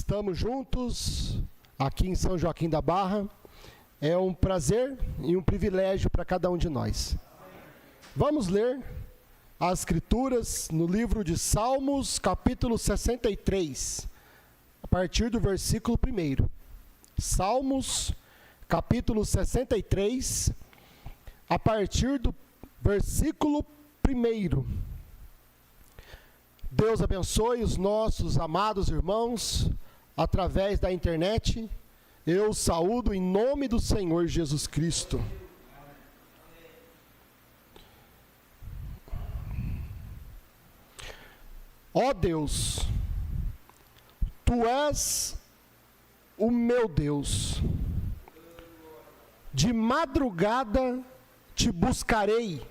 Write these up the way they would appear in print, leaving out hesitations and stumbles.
Estamos juntos aqui em São Joaquim da Barra. É um prazer e um privilégio para cada um de nós. Vamos ler as Escrituras no livro de Salmos, capítulo 63, a partir do versículo 1. Salmos, capítulo 63, a partir do versículo 1. Deus abençoe os nossos amados irmãos através da internet. Eu saúdo em nome do Senhor Jesus Cristo. Ó Deus, Tu és o meu Deus. De madrugada te buscarei.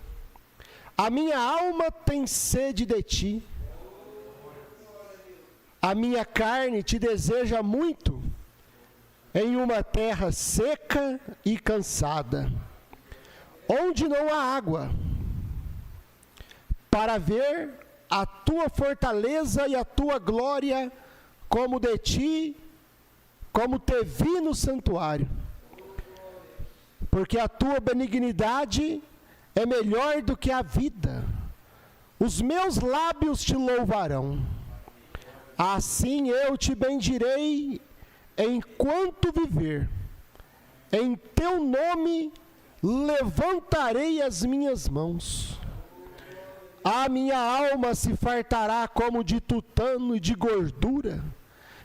A minha alma tem sede de Ti. A minha carne te deseja muito, em uma terra seca e cansada, onde não há água, para ver a tua fortaleza e a tua glória, como de ti, como te vi no santuário. Porque a tua benignidade é melhor do que a vida, os meus lábios te louvarão. Assim eu te bendirei enquanto viver. Em teu nome levantarei as minhas mãos. A minha alma se fartará como de tutano e de gordura,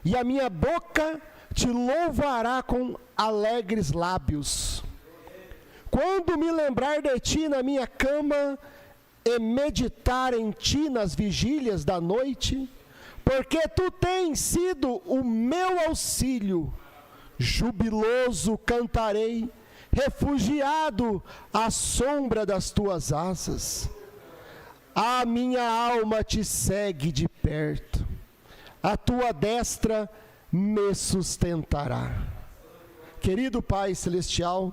e a minha boca te louvará com alegres lábios. Quando me lembrar de ti na minha cama e meditar em ti nas vigílias da noite, porque tu tens sido o meu auxílio, jubiloso cantarei, refugiado à sombra das tuas asas. A minha alma te segue de perto, a tua destra me sustentará. Querido Pai Celestial,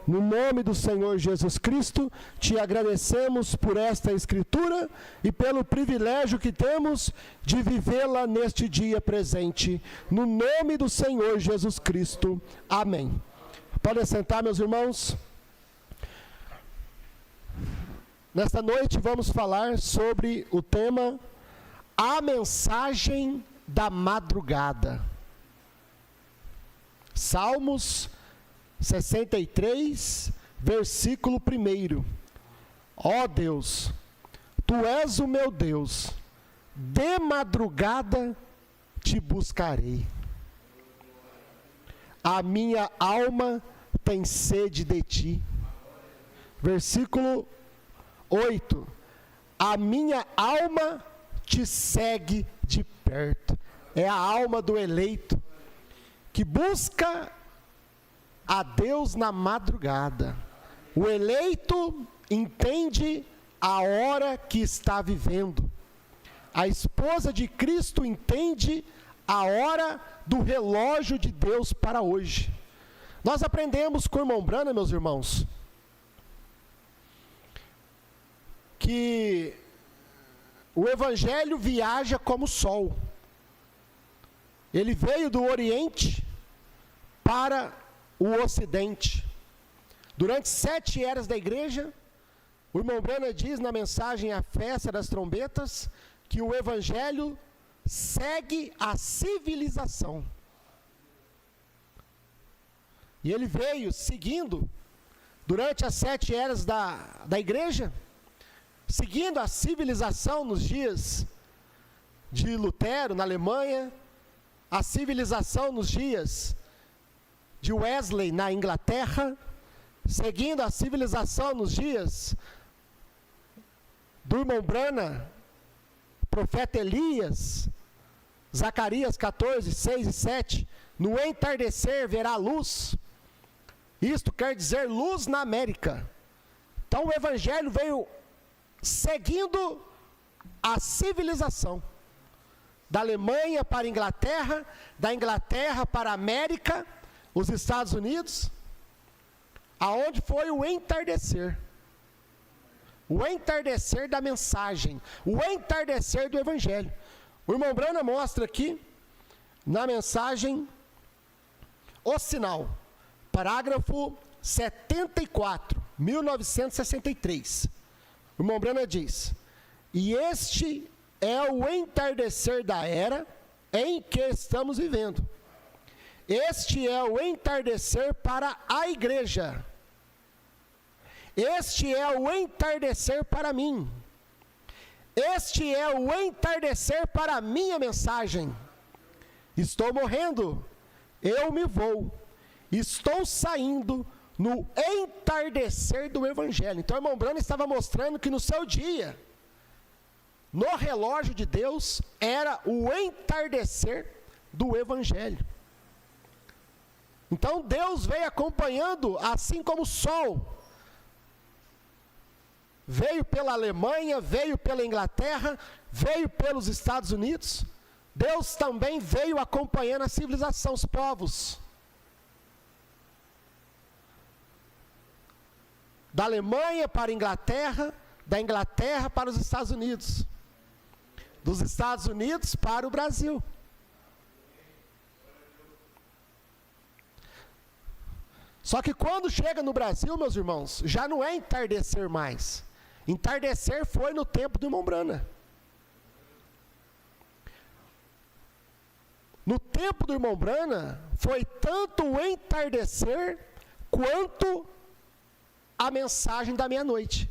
no nome do Senhor Jesus Cristo, te agradecemos por esta Escritura e pelo privilégio que temos de vivê-la neste dia presente. No nome do Senhor Jesus Cristo. Amém. Podem sentar, meus irmãos. Nesta noite vamos falar sobre o tema A Mensagem da Madrugada. Salmos 63, versículo 1. Ó Deus, Tu és o meu Deus, de madrugada te buscarei. A minha alma tem sede de Ti. Versículo 8. A minha alma te segue de perto. É a alma do eleito, que busca a Deus na madrugada. O eleito entende a hora que está vivendo. A esposa de Cristo entende a hora do relógio de Deus para hoje. Nós aprendemos com o irmão Branham, meus irmãos, que o Evangelho viaja como o sol. Ele veio do Oriente para o Ocidente. Durante 7 eras da igreja, o irmão Branham diz na mensagem A Festa das Trombetas, que o Evangelho segue a civilização. E ele veio seguindo, durante as 7 eras da igreja, seguindo a civilização nos dias de Lutero, na Alemanha, a civilização nos dias de Wesley, na Inglaterra, seguindo a civilização nos dias do irmão Branham, profeta Elias, Zacarias 14, 6 e 7, no entardecer verá luz. Isto quer dizer luz na América. Então o Evangelho veio seguindo a civilização, da Alemanha para a Inglaterra, da Inglaterra para a América, os Estados Unidos, aonde foi o entardecer da mensagem, o entardecer do Evangelho. O irmão Branham mostra aqui na mensagem O Sinal, parágrafo 74, 1963. O irmão Branham diz: e este é o entardecer da era em que estamos vivendo. Este é o entardecer para a igreja. Este é o entardecer para mim. Este é o entardecer para a minha mensagem. Estou morrendo, eu me vou. Estou saindo no entardecer do Evangelho. Então, o irmão Branham estava mostrando que no seu dia, no relógio de Deus, era o entardecer do Evangelho. Então, Deus veio acompanhando, assim como o sol veio pela Alemanha, veio pela Inglaterra, veio pelos Estados Unidos, Deus também veio acompanhando a civilização, os povos. Da Alemanha para a Inglaterra, da Inglaterra para os Estados Unidos, dos Estados Unidos para o Brasil. Só que quando chega no Brasil, meus irmãos, já não é entardecer mais. Entardecer foi no tempo do irmão Branham. No tempo do irmão Branham, foi tanto o entardecer, quanto a mensagem da meia-noite.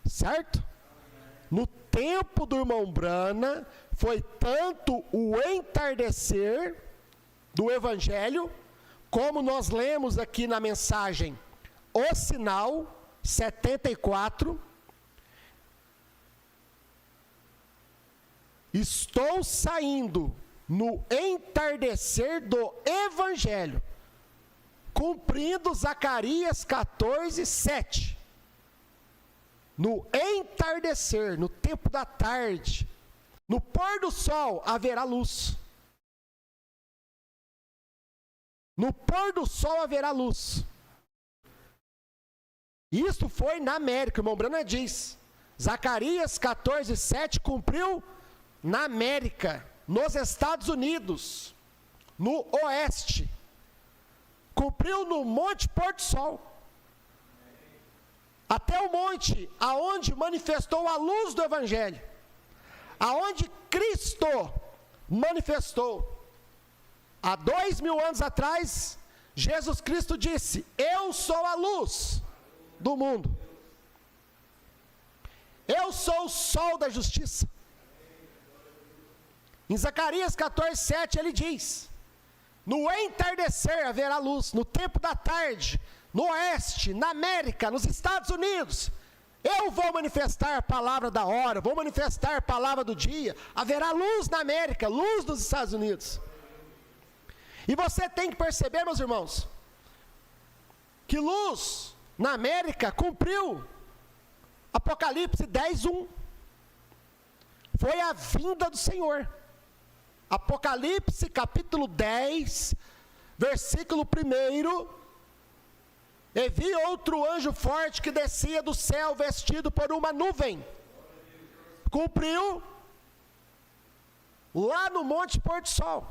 Certo? No tempo do irmão Branham, foi tanto o entardecer do Evangelho, como nós lemos aqui na mensagem O Sinal 74, estou saindo no entardecer do Evangelho, cumprindo Zacarias 14, 7. No entardecer, no tempo da tarde, no pôr do sol haverá luz. No pôr do sol haverá luz. Isto foi na América, o irmão Branham diz. Zacarias 14, 7 cumpriu na América, nos Estados Unidos, no oeste. Cumpriu no Monte Porto Sol. Até o monte aonde manifestou a luz do Evangelho. Aonde Cristo manifestou. Há 2000 anos atrás, Jesus Cristo disse: eu sou a luz do mundo. Eu sou o sol da justiça. Em Zacarias 14, 7 ele diz: no entardecer haverá luz, no tempo da tarde, no oeste, na América, nos Estados Unidos, eu vou manifestar a palavra da hora, vou manifestar a palavra do dia, haverá luz na América, luz nos Estados Unidos. E você tem que perceber, meus irmãos, que luz na América cumpriu Apocalipse 10, 1. Foi a vinda do Senhor. Apocalipse capítulo 10, versículo 1. E vi outro anjo forte que descia do céu vestido por uma nuvem. Cumpriu lá no Monte Porto Sol,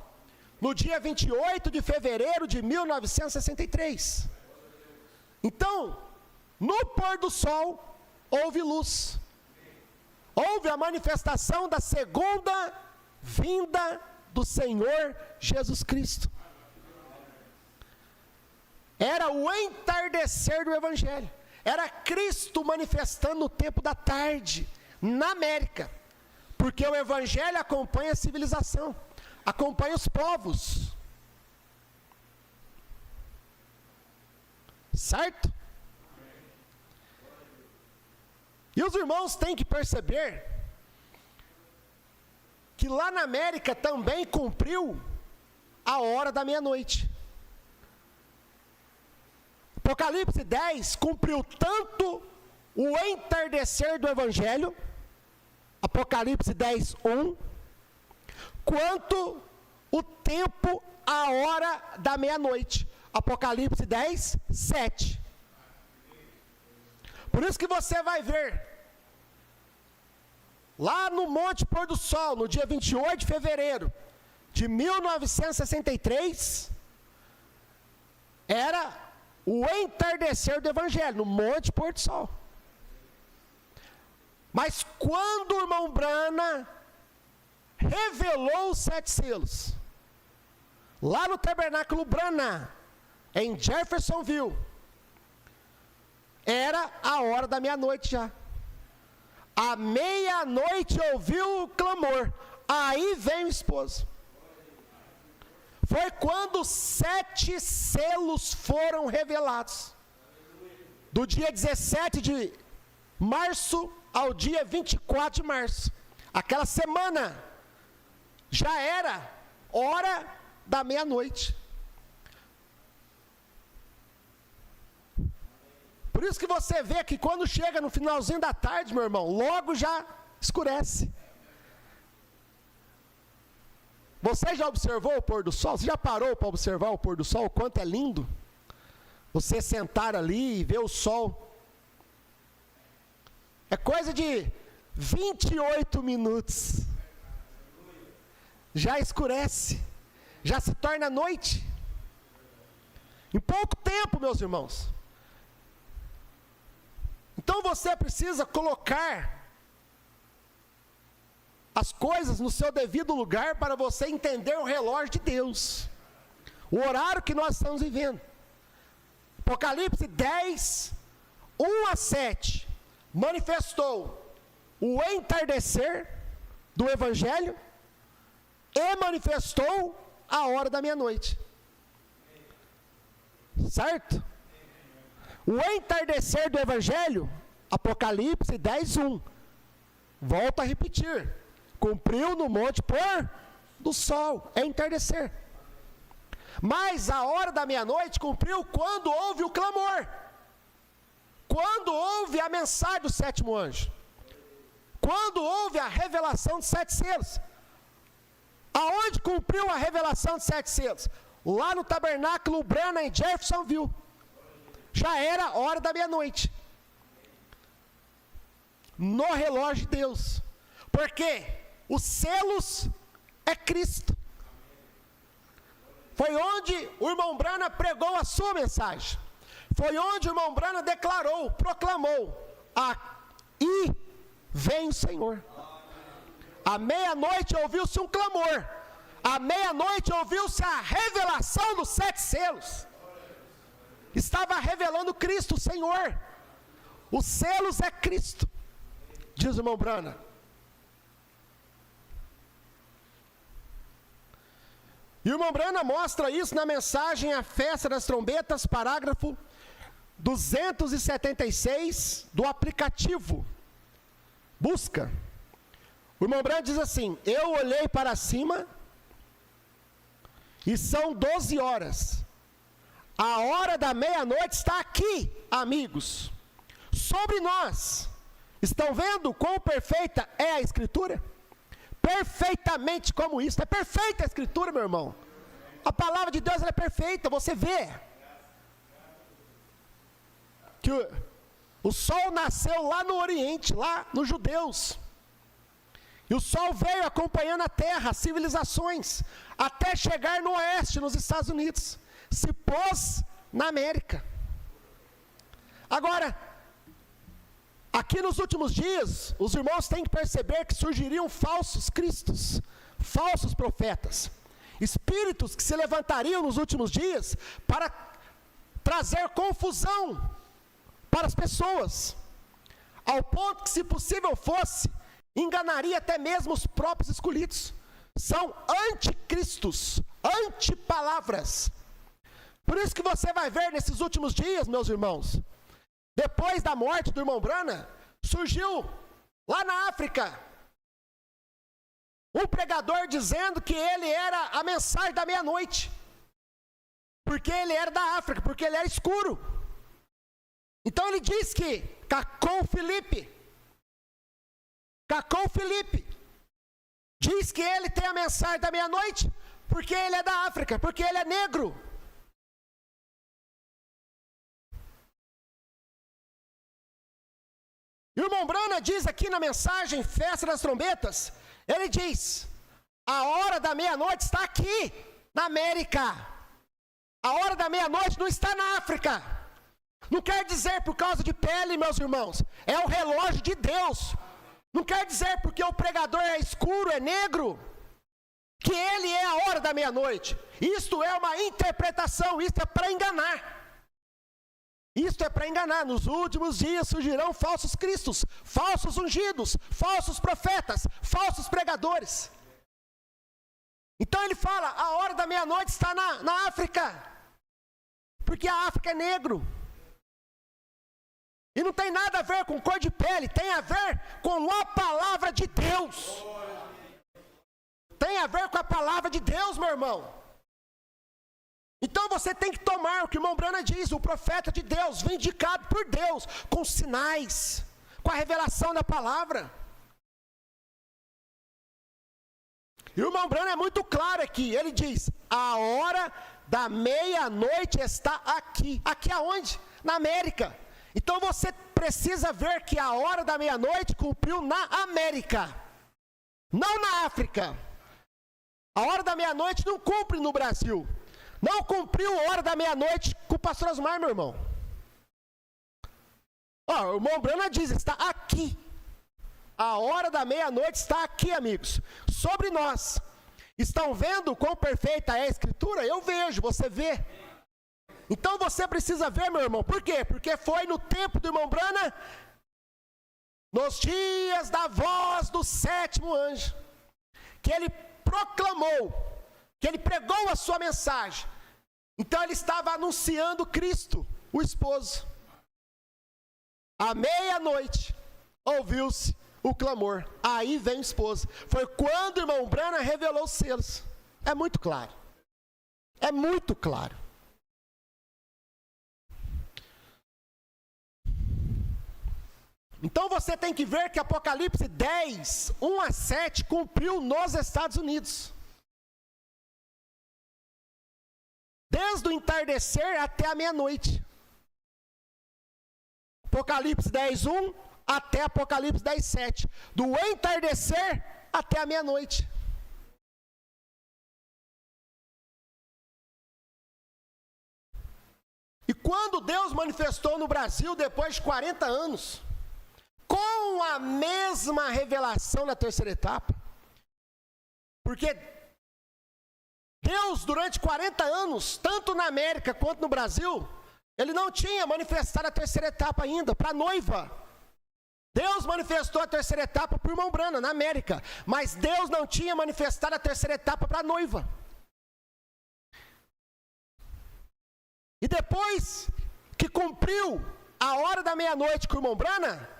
no dia 28 de fevereiro de 1963. Então, no pôr do sol, houve luz. Houve a manifestação da segunda vinda do Senhor Jesus Cristo. Era o entardecer do Evangelho. Era Cristo manifestando no tempo da tarde, na América. Porque o Evangelho acompanha a civilização, acompanha os povos. Certo? E os irmãos têm que perceber que lá na América também cumpriu a hora da meia-noite. Apocalipse 10 cumpriu tanto o entardecer do Evangelho, Apocalipse 10, 1, quanto o tempo, a hora da meia-noite, Apocalipse 10, 7. Por isso que você vai ver lá no Monte Pôr do Sol, no dia 28 de fevereiro de 1963, era o entardecer do Evangelho, no Monte Pôr do Sol. Mas quando o irmão Branham revelou os 7 selos, lá no Tabernáculo Branham, em Jeffersonville, era a hora da meia-noite já. À meia-noite ouviu o clamor, aí vem o esposo. Foi quando 7 selos foram revelados, do dia 17 de março ao dia 24 de março. Aquela semana já era hora da meia-noite. Por isso que você vê que quando chega no finalzinho da tarde, meu irmão, logo já escurece. Você já observou o pôr do sol? Você já parou para observar o pôr do sol? O quanto é lindo? Você sentar ali e ver o sol. É coisa de 28 minutos. Já escurece. Já se torna noite. Em pouco tempo, meus irmãos. Então você precisa colocar as coisas no seu devido lugar para você entender o relógio de Deus, o horário que nós estamos vivendo. Apocalipse 10, 1 a 7, manifestou o entardecer do Evangelho e manifestou a hora da meia-noite. Certo? O entardecer do Evangelho, Apocalipse 10, 1. Volto a repetir. Cumpriu no monte pôr do sol, é entardecer. Mas a hora da meia-noite cumpriu quando houve o clamor. Quando houve a mensagem do 7º anjo. Quando houve a revelação dos 7 selos. Aonde cumpriu a revelação dos 7 selos? Lá no Tabernáculo Branham em Jeffersonville. Já era hora da meia-noite. No relógio de Deus. Por quê? Os selos é Cristo. Foi onde o irmão Branham pregou a sua mensagem. Foi onde o irmão Branham declarou, proclamou: e vem o Senhor. À meia-noite ouviu-se um clamor. À meia-noite ouviu-se a revelação dos 7 selos. Estava revelando Cristo, o Senhor. Os selos é Cristo, diz o irmão Branham. E o irmão Branham mostra isso na mensagem A Festa das Trombetas, parágrafo 276 do aplicativo Busca. O irmão Branham diz assim: eu olhei para cima e são 12 horas. A hora da meia-noite está aqui, amigos, sobre nós. Estão vendo quão perfeita é a Escritura? Perfeitamente como isso. É perfeita a Escritura, meu irmão. A palavra de Deus ela é perfeita. Você vê que o sol nasceu lá no Oriente, lá nos judeus. E o sol veio acompanhando a terra, as civilizações, até chegar no oeste, nos Estados Unidos. Se pôs na América. Agora, aqui nos últimos dias, os irmãos têm que perceber que surgiriam falsos cristos, falsos profetas, espíritos que se levantariam nos últimos dias para trazer confusão para as pessoas, ao ponto que, se possível fosse, enganaria até mesmo os próprios escolhidos. São anticristos, antipalavras. Por isso que você vai ver nesses últimos dias, meus irmãos, depois da morte do irmão Branham, surgiu lá na África um pregador dizendo que ele era a mensagem da meia-noite, porque ele era da África, porque ele era escuro. Então ele diz que Cacon Felipe diz que ele tem a mensagem da meia-noite porque ele é da África, porque ele é negro. E o irmão Branham diz aqui na mensagem Festa das Trombetas, ele diz, a hora da meia-noite está aqui, na América. A hora da meia-noite não está na África. Não quer dizer por causa de pele, meus irmãos, é o relógio de Deus. Não quer dizer porque o pregador é escuro, é negro, que ele é a hora da meia-noite. Isto é uma interpretação, isto é para enganar. Isto é para enganar. Nos últimos dias surgirão falsos cristos, falsos ungidos, falsos profetas, falsos pregadores. Então ele fala, a hora da meia-noite está na África, porque a África é negro. E não tem nada a ver com cor de pele, tem a ver com a palavra de Deus. Tem a ver com a palavra de Deus, meu irmão. Então você tem que tomar o que o irmão Branham diz, o profeta de Deus, vindicado por Deus, com sinais, com a revelação da palavra. E o irmão Branham é muito claro aqui, ele diz, a hora da meia-noite está aqui. Aqui aonde? Na América. Então você precisa ver que a hora da meia-noite cumpriu na América, não na África. A hora da meia-noite não cumpre no Brasil. Não cumpriu a hora da meia-noite com o pastor Osmar, meu irmão. O irmão Branham diz, está aqui. A hora da meia-noite está aqui, amigos, sobre nós. Estão vendo quão perfeita é a Escritura? Eu vejo, você vê. Então você precisa ver, meu irmão. Por quê? Porque foi no tempo do irmão Branham, nos dias da voz do sétimo anjo, que ele proclamou, que ele pregou a sua mensagem. Então ele estava anunciando Cristo, o esposo. À meia-noite, ouviu-se o clamor. Aí vem o esposo. Foi quando o irmão Branham revelou os selos. É muito claro. É muito claro. Então você tem que ver que Apocalipse 10, 1 a 7, cumpriu nos Estados Unidos. Desde o entardecer até a meia-noite. Apocalipse 10, 1 até Apocalipse 10, 7. Do entardecer até a meia-noite. E quando Deus manifestou no Brasil, depois de 40 anos, com a mesma revelação na terceira etapa, porque Deus, durante 40 anos, tanto na América quanto no Brasil, Ele não tinha manifestado a terceira etapa ainda, para a noiva. Deus manifestou a terceira etapa para o irmão Branham, na América, mas Deus não tinha manifestado a terceira etapa para a noiva. E depois que cumpriu a hora da meia-noite com o irmão Branham,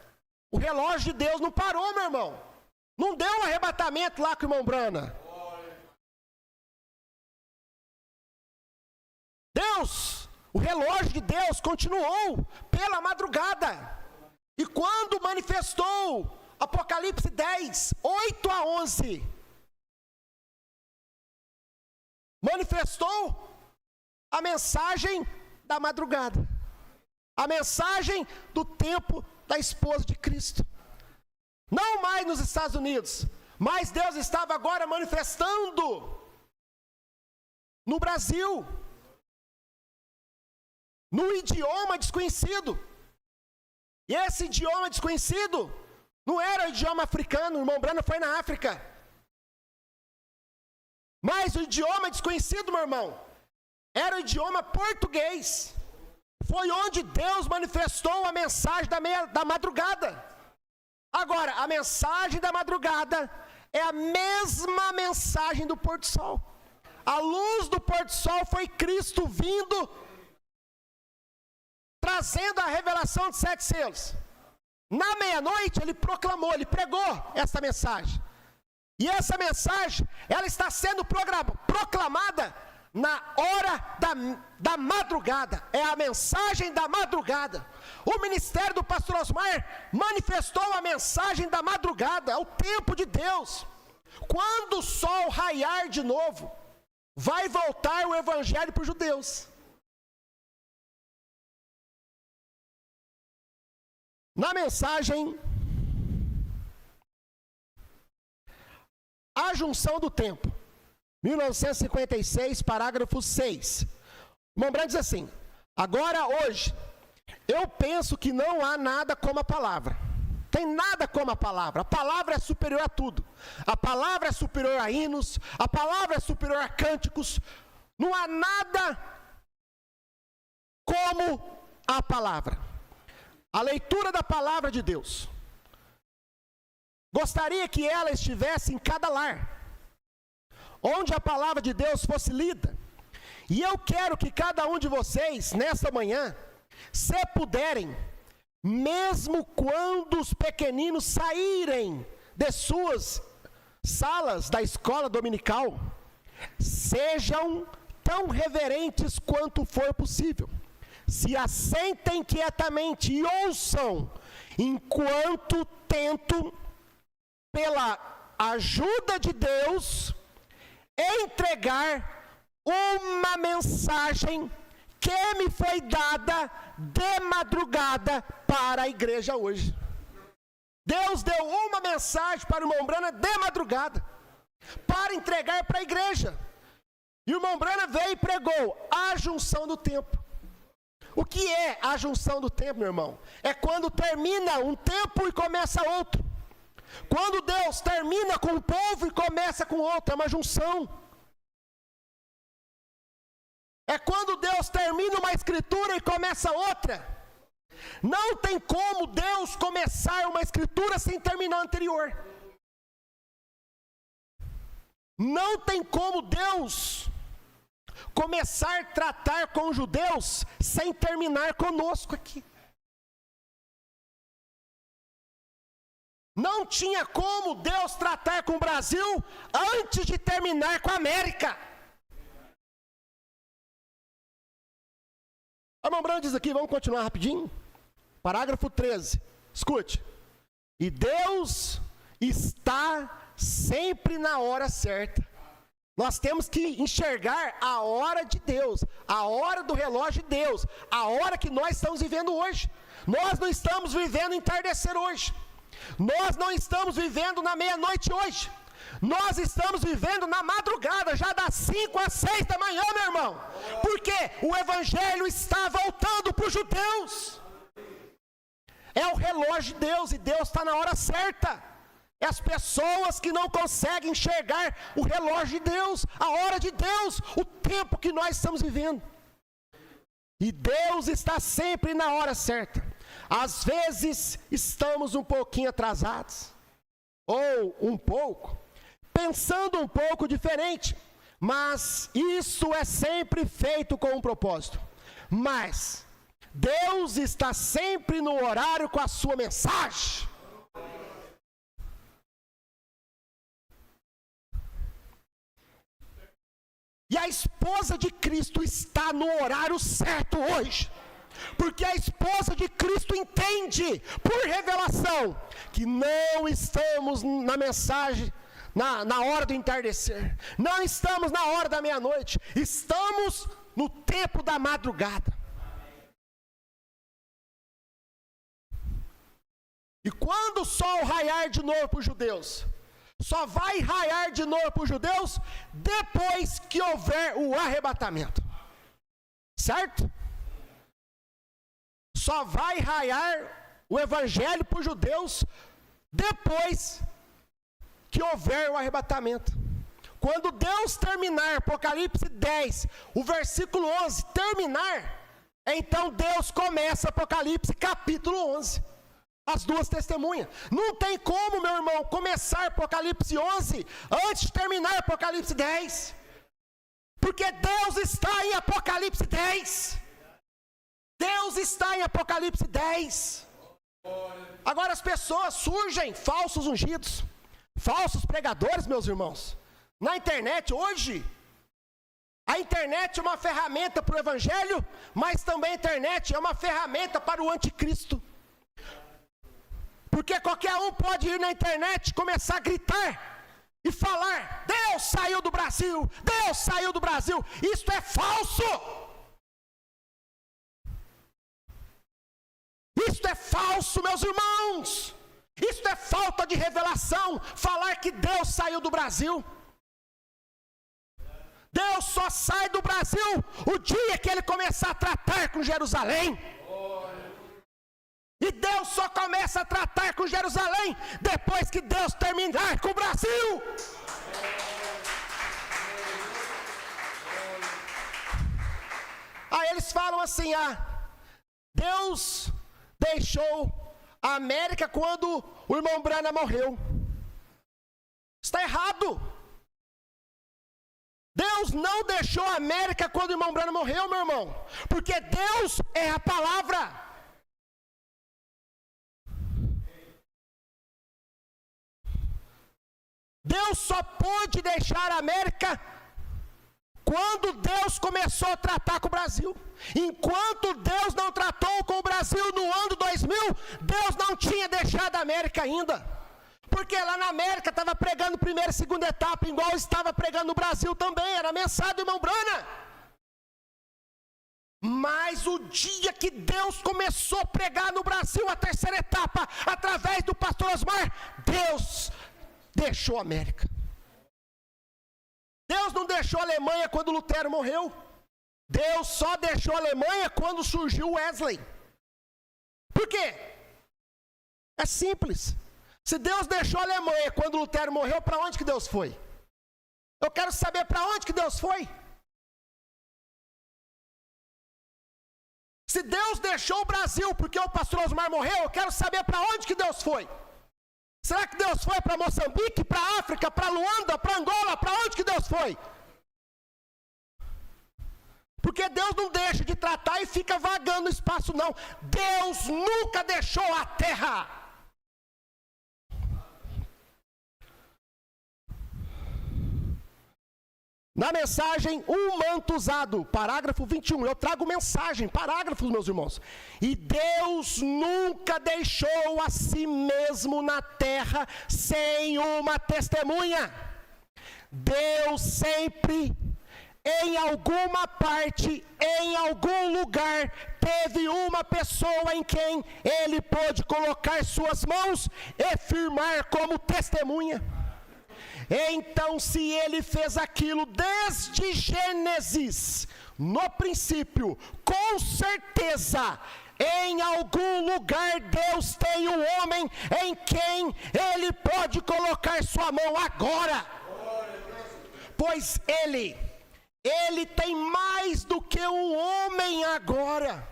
o relógio de Deus não parou, meu irmão. Não deu um arrebatamento lá com o irmão Branham. Deus, o relógio de Deus continuou pela madrugada. E quando manifestou Apocalipse 10, 8 a 11, manifestou a mensagem da madrugada. A mensagem do tempo da esposa de Cristo. Não mais nos Estados Unidos, mas Deus estava agora manifestando no Brasil, no idioma desconhecido. E esse idioma desconhecido não era o idioma africano, o irmão Branham foi na África. Mas o idioma desconhecido, meu irmão, era o idioma português. Foi onde Deus manifestou a mensagem da madrugada. Agora, a mensagem da madrugada é a mesma mensagem do pôr do sol. A luz do pôr do sol foi Cristo vindo, trazendo a revelação de 7 selos. Na meia-noite, ele proclamou, ele pregou essa mensagem. E essa mensagem, ela está sendo proclamada na hora da madrugada. É a mensagem da madrugada. O ministério do pastor Osmar manifestou a mensagem da madrugada, ao tempo de Deus. Quando o sol raiar de novo, vai voltar o evangelho para os judeus. Na mensagem A Junção do Tempo, 1956, parágrafo 6. O irmão Branham diz assim: agora, hoje, eu penso que não há nada como a palavra. Tem nada como a palavra. A palavra é superior a tudo. A palavra é superior a hinos, a palavra é superior a cânticos. Não há nada como a palavra. A leitura da palavra de Deus. Gostaria que ela estivesse em cada lar, onde a palavra de Deus fosse lida. E eu quero que cada um de vocês, nesta manhã, se puderem, mesmo quando os pequeninos saírem de suas salas da escola dominical, sejam tão reverentes quanto for possível. Se assentem quietamente e ouçam, enquanto tento, pela ajuda de Deus, entregar uma mensagem que me foi dada de madrugada para a igreja hoje. Deus deu uma mensagem para o irmão Branham de madrugada, para entregar para a igreja. E o irmão Branham veio e pregou a junção do tempo. O que é a junção do tempo, meu irmão? É quando termina um tempo e começa outro. Quando Deus termina com um povo e começa com outro, é uma junção. É quando Deus termina uma escritura e começa outra. Não tem como Deus começar uma escritura sem terminar a anterior. Não tem como Deus começar a tratar com os judeus sem terminar conosco aqui. Não tinha como Deus tratar com o Brasil antes de terminar com a América. O irmão Branham diz aqui, vamos continuar rapidinho? Parágrafo 13, escute. E Deus está sempre na hora certa. Nós temos que enxergar a hora de Deus, a hora do relógio de Deus, a hora que nós estamos vivendo hoje. Nós não estamos vivendo entardecer hoje. Nós não estamos vivendo na meia-noite hoje. Nós estamos vivendo na madrugada, já das 5 às 6 da manhã, meu irmão. Porque o evangelho está voltando para os judeus. É o relógio de Deus e Deus está na hora certa. É as pessoas que não conseguem enxergar o relógio de Deus, a hora de Deus, o tempo que nós estamos vivendo. E Deus está sempre na hora certa. Às vezes estamos um pouquinho atrasados, ou um pouco, pensando um pouco diferente, mas isso é sempre feito com um propósito. Mas Deus está sempre no horário com a sua mensagem. E a esposa de Cristo está no horário certo hoje. Porque a esposa de Cristo entende, por revelação, que não estamos na mensagem, na hora do entardecer. Não estamos na hora da meia-noite. Estamos no tempo da madrugada. E quando o sol raiar de novo para os judeus, só vai raiar de novo para os judeus depois que houver o arrebatamento. Certo? Só vai raiar o evangelho para os judeus depois que houver o arrebatamento. Quando Deus terminar, Apocalipse 10, o versículo 11, terminar, então Deus começa Apocalipse capítulo 11. As duas testemunhas. Não tem como, meu irmão, começar Apocalipse 11 antes de terminar Apocalipse 10. Porque Deus está em Apocalipse 10. Deus está em Apocalipse 10. Agora as pessoas surgem, falsos ungidos, falsos pregadores, meus irmãos. Na internet hoje, a internet é uma ferramenta para o evangelho, mas também a internet é uma ferramenta para o anticristo. Porque qualquer um pode ir na internet e começar a gritar e falar: Deus saiu do Brasil, Deus saiu do Brasil. Isso é falso. Isto é falso, meus irmãos. Isto é falta de revelação falar que Deus saiu do Brasil. Deus só sai do Brasil o dia que Ele começar a tratar com Jerusalém. E Deus só começa a tratar com Jerusalém depois que Deus terminar com o Brasil. Aí eles falam assim, Deus deixou a América quando o irmão Branham morreu. Está errado. Deus não deixou a América quando o irmão Branham morreu, meu irmão. Porque Deus é a palavra. Deus só pôde deixar a América quando Deus começou a tratar com o Brasil. Enquanto Deus não tratou com o Brasil no ano 2000, Deus não tinha deixado a América ainda. Porque lá na América estava pregando primeira e segunda etapa, igual estava pregando no Brasil também, era a mensagem do irmão Branham. Mas o dia que Deus começou a pregar no Brasil a terceira etapa, através do pastor Osmar, Deus deixou a América. Deus não deixou a Alemanha quando Lutero morreu. Deus só deixou a Alemanha quando surgiu Wesley. Por quê? É simples. Se Deus deixou a Alemanha quando Lutero morreu, para onde que Deus foi? Eu quero saber para onde que Deus foi. Se Deus deixou o Brasil porque o pastor Osmar morreu, eu quero saber para onde que Deus foi. Será que Deus foi para Moçambique, para África, para Luanda, para Angola? Para onde que Deus foi? Porque Deus não deixa de tratar e fica vagando no espaço, não. Deus nunca deixou a terra. Na mensagem, um manto usado, parágrafo 21, eu trago mensagem, parágrafos, meus irmãos. E Deus nunca deixou a si mesmo na terra sem uma testemunha. Deus sempre, em alguma parte, em algum lugar, teve uma pessoa em quem Ele pôde colocar suas mãos e firmar como testemunha. Então, se Ele fez aquilo desde Gênesis, no princípio, com certeza, em algum lugar Deus tem um homem em quem Ele pode colocar sua mão agora. Pois Ele tem mais do que um homem agora.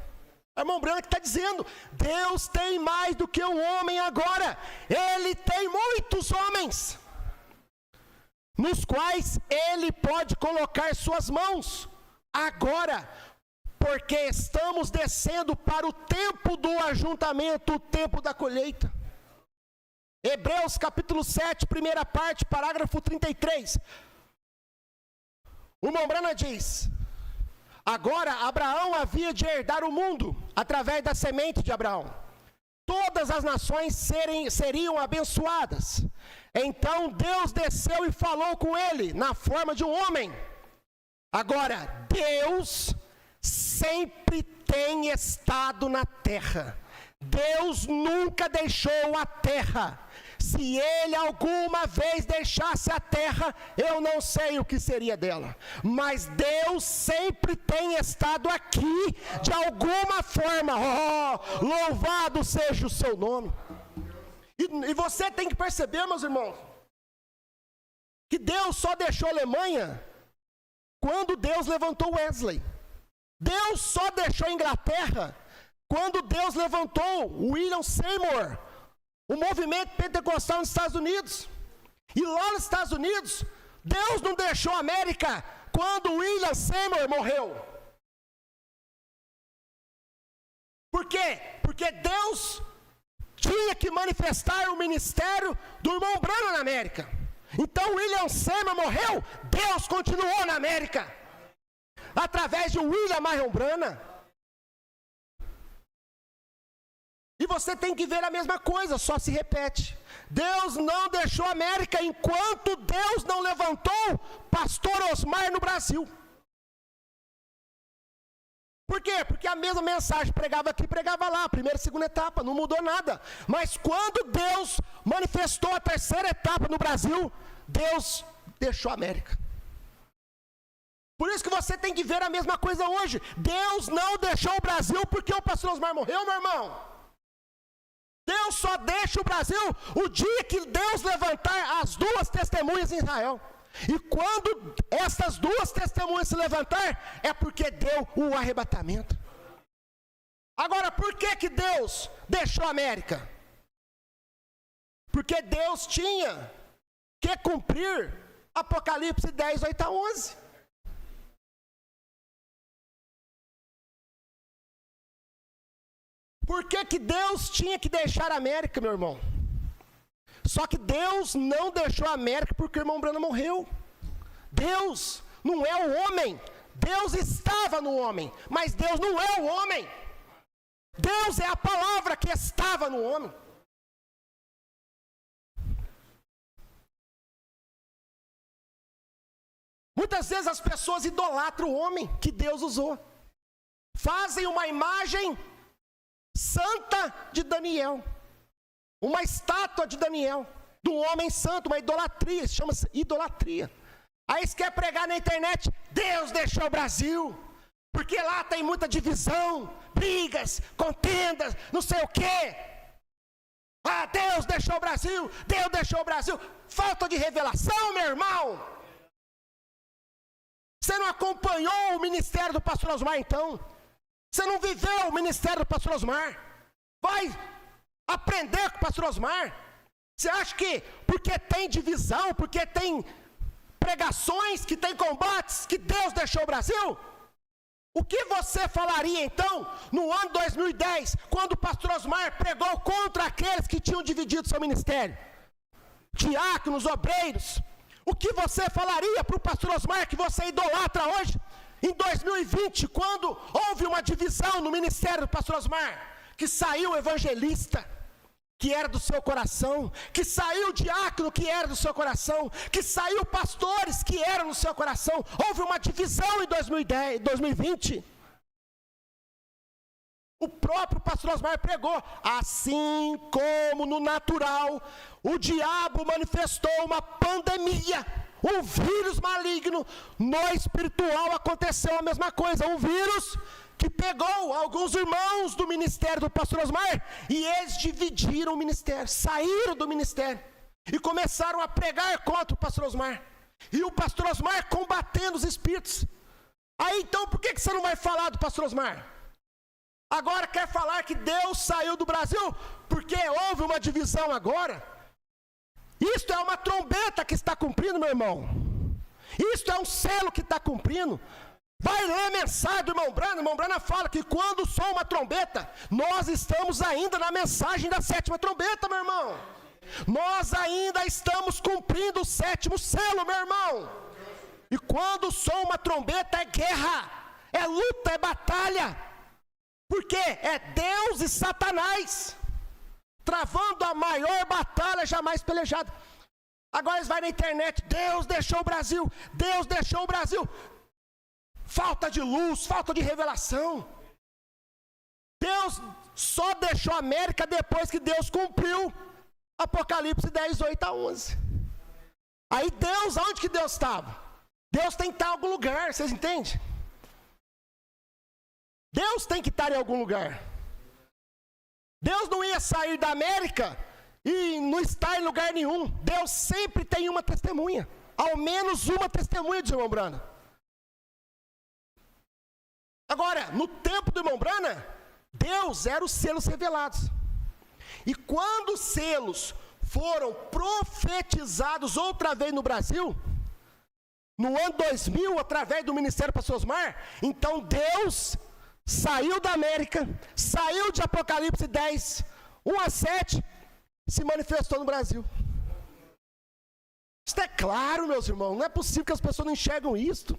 O irmão Branham que está dizendo, Deus tem mais do que um homem agora. Ele tem muitos homens nos quais Ele pode colocar suas mãos agora, porque estamos descendo para o tempo do ajuntamento, o tempo da colheita. Hebreus capítulo 7, primeira parte, parágrafo 33. O irmão Branham diz, agora Abraão havia de herdar o mundo, através da semente de Abraão. Todas as nações seriam abençoadas. Então Deus desceu e falou com ele, na forma de um homem. Agora, Deus sempre tem estado na terra. Deus nunca deixou a terra. Se Ele alguma vez deixasse a terra, eu não sei o que seria dela. Mas Deus sempre tem estado aqui, de alguma forma. Oh, louvado seja o seu nome. E você tem que perceber, meus irmãos, que Deus só deixou a Alemanha quando Deus levantou Wesley. Deus só deixou a Inglaterra quando Deus levantou William Seymour, o movimento pentecostal nos Estados Unidos. E lá nos Estados Unidos, Deus não deixou a América quando William Seymour morreu. Por quê? Porque Deus tinha que manifestar o ministério do irmão Branham na América. Então William Seymour morreu, Deus continuou na América, através de William Marion Branham. E você tem que ver a mesma coisa, só se repete. Deus não deixou a América enquanto Deus não levantou pastor Osmar no Brasil. Por quê? Porque a mesma mensagem pregava aqui, pregava lá, primeira e segunda etapa, não mudou nada. Mas quando Deus manifestou manifestou a terceira etapa no Brasil, Deus deixou a América. Por isso que você tem que ver a mesma coisa hoje. Deus não deixou o Brasil porque o pastor Osmar morreu, meu irmão. Deus só deixa o Brasil o dia que Deus levantar as duas testemunhas em Israel. E quando essas duas testemunhas se levantar, é porque deu o arrebatamento. Agora, por que Deus deixou a América? Porque Deus tinha que cumprir Apocalipse 10, 8 a 11. Por que Deus tinha que deixar a América, meu irmão? Só que Deus não deixou a América porque o irmão Branham morreu. Deus não é o homem. Deus estava no homem, mas Deus não é o homem. Deus é a palavra que estava no homem. Muitas vezes as pessoas idolatram o homem que Deus usou. Fazem uma imagem santa de Daniel. Uma estátua de Daniel. Do homem santo, uma idolatria. Chama-se idolatria. Aí eles querem pregar na internet, Deus deixou o Brasil. Porque lá tem muita divisão, brigas, contendas, não sei o quê. Ah, Deus deixou o Brasil, Deus deixou o Brasil. Falta de revelação, meu irmão. Você não acompanhou o ministério do pastor Osmar, então? Você não viveu o ministério do pastor Osmar? Vai aprender com o pastor Osmar. Você acha que porque tem divisão, porque tem pregações, que tem combates, que Deus deixou o Brasil? O que você falaria então no ano 2010, quando o pastor Osmar pregou contra aqueles que tinham dividido seu ministério? Diáconos, obreiros. O que você falaria para o pastor Osmar que você idolatra hoje? Em 2020, quando houve uma divisão no ministério do pastor Osmar, que saiu o evangelista, que era do seu coração, que saiu o diácono, que era do seu coração, que saiu pastores, que eram do seu coração. Houve uma divisão em 2020. O próprio pastor Osmar pregou, assim como no natural, o diabo manifestou uma pandemia, um vírus maligno, no espiritual aconteceu a mesma coisa, um vírus que pegou alguns irmãos do ministério do pastor Osmar, e eles dividiram o ministério, saíram do ministério, e começaram a pregar contra o pastor Osmar, e o pastor Osmar combatendo os espíritos. Aí então, por que você não vai falar do pastor Osmar? Agora quer falar que Deus saiu do Brasil, porque houve uma divisão agora? Isto é uma trombeta que está cumprindo, meu irmão. Isto é um selo que está cumprindo. Vai ler a mensagem do irmão Branham fala que quando soa uma trombeta, nós estamos ainda na mensagem da sétima trombeta, meu irmão. Nós ainda estamos cumprindo o sétimo selo, meu irmão. E quando soa uma trombeta é guerra, é luta, é batalha. Porque é Deus e Satanás travando a maior batalha jamais pelejada. Agora eles vão na internet, Deus deixou o Brasil, Deus deixou o Brasil. Falta de luz, falta de revelação. Deus só deixou a América depois que Deus cumpriu Apocalipse 10, 8 a 11. Aí Deus, onde que Deus estava? Deus tem que estar em algum lugar, vocês entendem? Deus tem que estar em algum lugar. Deus não ia sair da América e não estar em lugar nenhum. Deus sempre tem uma testemunha. Ao menos uma testemunha, diz o irmão Branham. Agora, no tempo do irmão Branham, Deus era os selos revelados. E quando os selos foram profetizados outra vez no Brasil, no ano 2000, através do ministério do pastor Osmar, então Deus saiu da América, saiu de Apocalipse 10, 1 a 7, se manifestou no Brasil. Isso é claro, meus irmãos, não é possível que as pessoas não enxergam isto.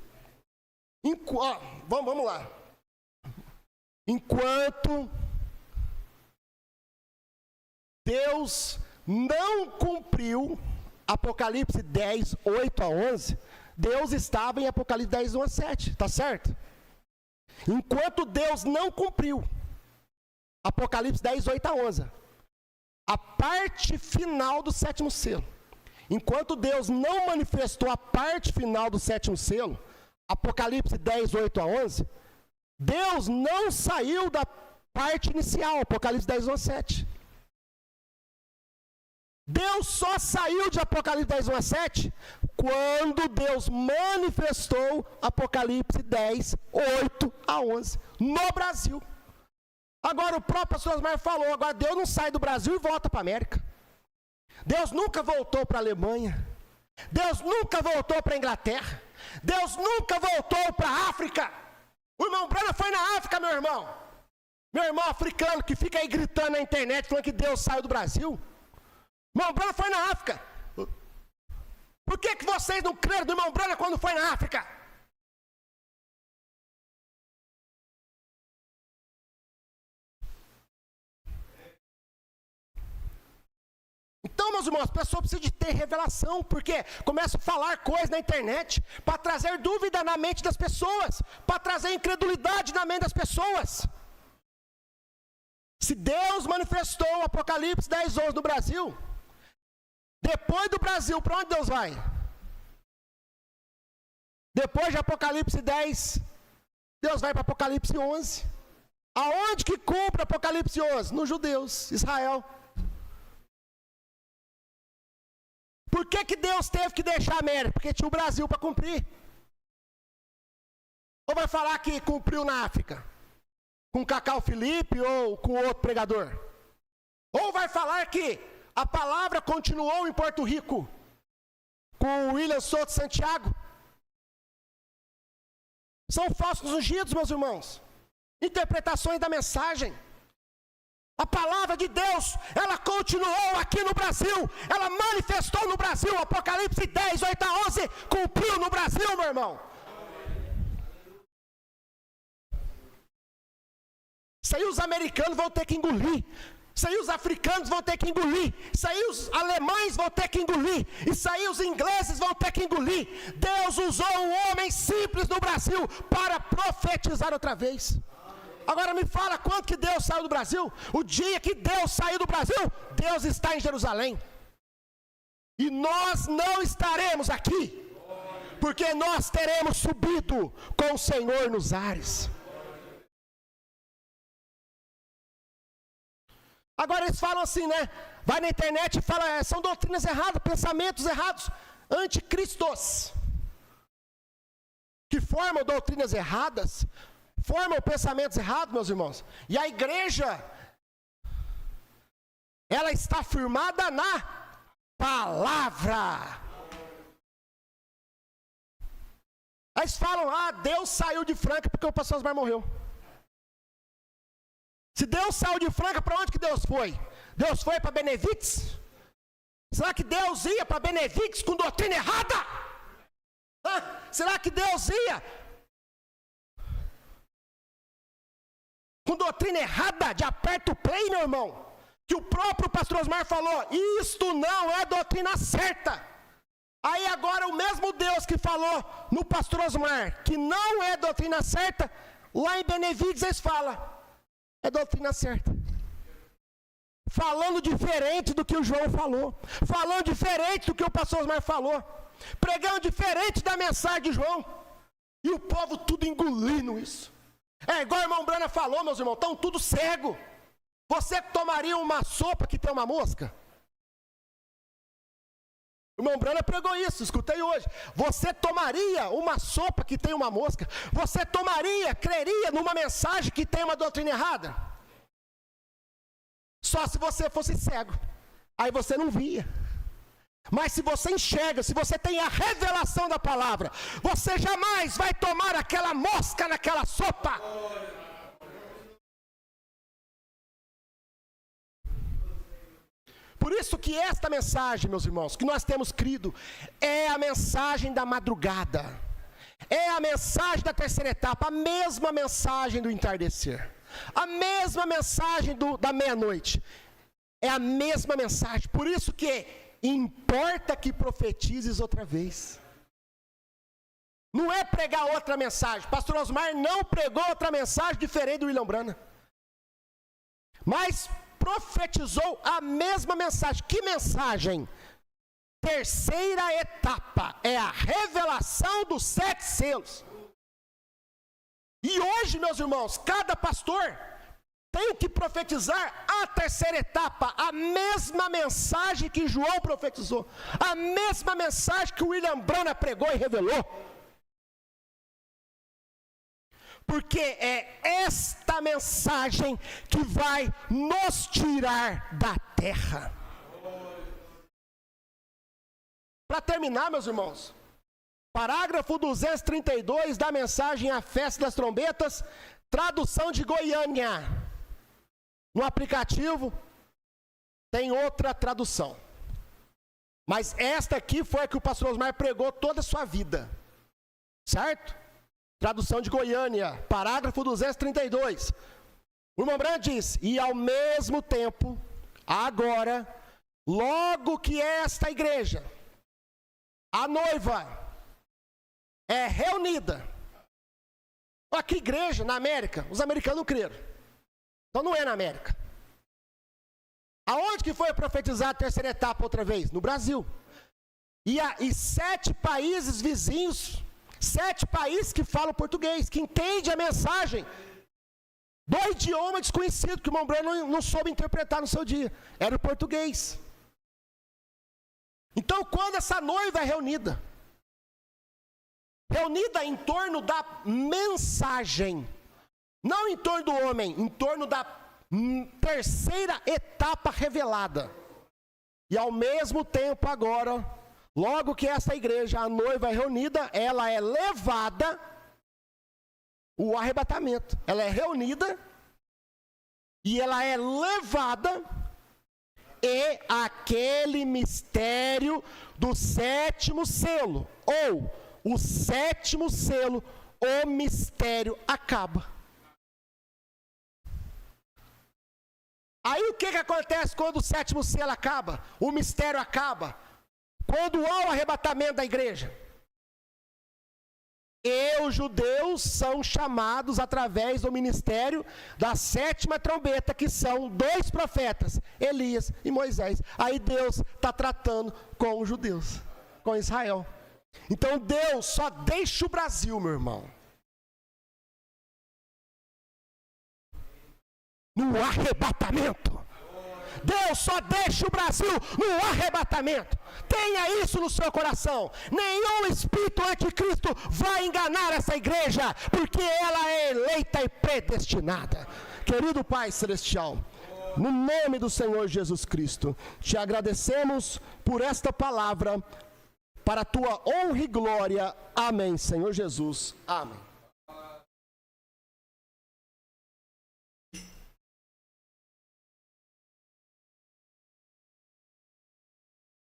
Vamos lá. Enquanto Deus não cumpriu Apocalipse 10, 8 a 11, Deus estava em Apocalipse 10, 1 a 7, tá certo? Enquanto Deus não cumpriu Apocalipse 10, 8 a 11, a parte final do sétimo selo. Enquanto Deus não manifestou a parte final do sétimo selo, Apocalipse 10, 8 a 11, Deus não saiu da parte inicial, Apocalipse 10, 1 a 7. Deus só saiu de Apocalipse 10, 1 a 7 quando Deus manifestou Apocalipse 10, 8 a 11 no Brasil. Agora o próprio pastor Osmar falou, agora Deus não sai do Brasil e volta para a América. Deus nunca voltou para a Alemanha. Deus nunca voltou para a Inglaterra. Deus nunca voltou para a África. O irmão Branham foi na África, meu irmão. Meu irmão africano que fica aí gritando na internet falando que Deus saiu do Brasil. O irmão Branham foi na África. Por que vocês não creram do irmão Branham quando foi na África? Então, meus irmãos, a pessoa precisa de ter revelação, porque começa a falar coisas na internet para trazer dúvida na mente das pessoas, para trazer incredulidade na mente das pessoas. Se Deus manifestou o Apocalipse 10, 11 no Brasil, depois do Brasil, para onde Deus vai? Depois de Apocalipse 10, Deus vai para Apocalipse 11. Aonde que cumpre Apocalipse 11? Nos judeus, Israel. Por que Deus teve que deixar a América? Porque tinha o Brasil para cumprir. Ou vai falar que cumpriu na África? Com Cacau Felipe ou com outro pregador? Ou vai falar que a palavra continuou em Porto Rico com William Souto Santiago? São falsos ungidos, meus irmãos. Interpretações da mensagem. A palavra de Deus, ela continuou aqui no Brasil, ela manifestou no Brasil, Apocalipse 10, 8 a 11, cumpriu no Brasil, meu irmão. Isso aí os americanos vão ter que engolir, isso aí os africanos vão ter que engolir, isso aí os alemães vão ter que engolir, isso aí os ingleses vão ter que engolir. Deus usou um homem simples no Brasil para profetizar outra vez. Agora me fala, quando que Deus saiu do Brasil? O dia que Deus saiu do Brasil, Deus está em Jerusalém. E nós não estaremos aqui, porque nós teremos subido com o Senhor nos ares. Agora eles falam assim, né? Vai na internet e fala, são doutrinas erradas, pensamentos errados, anticristos, que formam doutrinas erradas, formam pensamentos errados, meus irmãos. E a igreja, ela está firmada na palavra. Aí eles falam, Deus saiu de Franca porque o pastor Osmar morreu. Se Deus saiu de Franca, para onde que Deus foi? Deus foi para Benevides? Será que Deus ia para Benevides com doutrina errada? Será que Deus ia com doutrina errada, de aperto play, meu irmão? Que o próprio pastor Osmar falou, isto não é doutrina certa. Aí agora o mesmo Deus que falou no pastor Osmar, que não é doutrina certa, lá em Benevides eles falam, é doutrina certa. Falando diferente do que o João falou, falando diferente do que o pastor Osmar falou, pregando diferente da mensagem de João, e o povo tudo engolindo isso. É igual o irmão Branham falou, meus irmãos, estão tudo cego. Você tomaria uma sopa que tem uma mosca? O irmão Branham pregou isso, escutei hoje. Você tomaria uma sopa que tem uma mosca? Você tomaria, creria numa mensagem que tem uma doutrina errada? Só se você fosse cego, aí você não via. Mas se você enxerga, se você tem a revelação da palavra, você jamais vai tomar aquela mosca naquela sopa. Por isso que esta mensagem, meus irmãos, que nós temos crido, é a mensagem da madrugada, é a mensagem da terceira etapa, a mesma mensagem do entardecer, a mesma mensagem da meia-noite, é a mesma mensagem. Por isso que importa que profetizes outra vez. Não é pregar outra mensagem. Pastor Osmar não pregou outra mensagem diferente do William Branham. Mas profetizou a mesma mensagem. Que mensagem? Terceira etapa é a revelação dos 7 selos. E hoje, meus irmãos, cada pastor tem que profetizar a terceira etapa, a mesma mensagem que João profetizou, a mesma mensagem que William Branham pregou e revelou. Porque é esta mensagem que vai nos tirar da terra. Para terminar, meus irmãos, parágrafo 232 da mensagem A Festa das Trombetas, tradução de Goiânia. No aplicativo tem outra tradução. Mas esta aqui foi a que o pastor Osmar pregou toda a sua vida. Certo? Tradução de Goiânia, parágrafo 232. O irmão Branham diz: e ao mesmo tempo, agora, logo que esta igreja, a noiva, é reunida. Olha que igreja na América, os americanos não creram. Então não é na América. Aonde que foi profetizada a terceira etapa outra vez? No Brasil. E 7 países vizinhos, 7 países que falam português, que entendem a mensagem do idioma desconhecido, que o irmão Branham não soube interpretar no seu dia. Era o português. Então, quando essa noiva é reunida em torno da mensagem, não em torno do homem, em torno da terceira etapa revelada. E ao mesmo tempo agora, logo que essa igreja, a noiva é reunida, ela é levada, o arrebatamento, ela é reunida, e ela é levada, e aquele mistério do 7º selo, ou o 7º selo, o mistério acaba. Aí o que acontece quando o 7º selo acaba? O mistério acaba. Quando há o arrebatamento da igreja, e os judeus são chamados através do ministério da 7ª trombeta, que são 2 profetas, Elias e Moisés. Aí Deus está tratando com os judeus, com Israel. Então Deus só deixa o Brasil, meu irmão, no arrebatamento. Deus só deixa o Brasil no arrebatamento. Tenha isso no seu coração. Nenhum espírito anticristo vai enganar essa igreja, porque ela é eleita e predestinada. Querido Pai Celestial, no nome do Senhor Jesus Cristo, te agradecemos por esta palavra, para a tua honra e glória. Amém, Senhor Jesus. Amém.